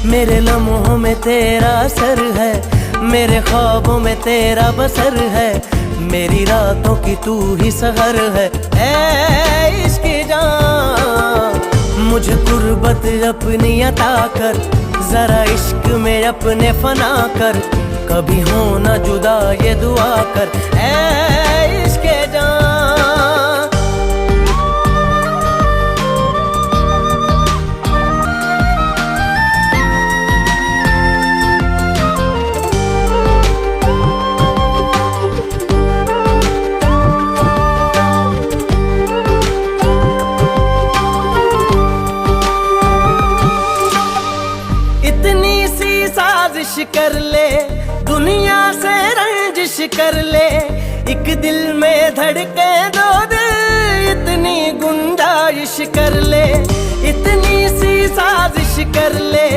मेरे लम्हों में तेरा असर है, मेरे ख्वाबों में तेरा बसर है, मेरी रातों की तू ही सहर है। ऐ इश्क़ जान, मुझे कुर्बत अपनी अता कर, जरा इश्क में अपने फना कर, कभी हो ना जुदा ये दुआ कर। ऐ इश्क़ जान, कर ले दुनिया से रंजिश कर ले, एक दिल में धड़के दो दिल, इतनी गुंजाइश कर ले, इतनी सी साजिश कर ले।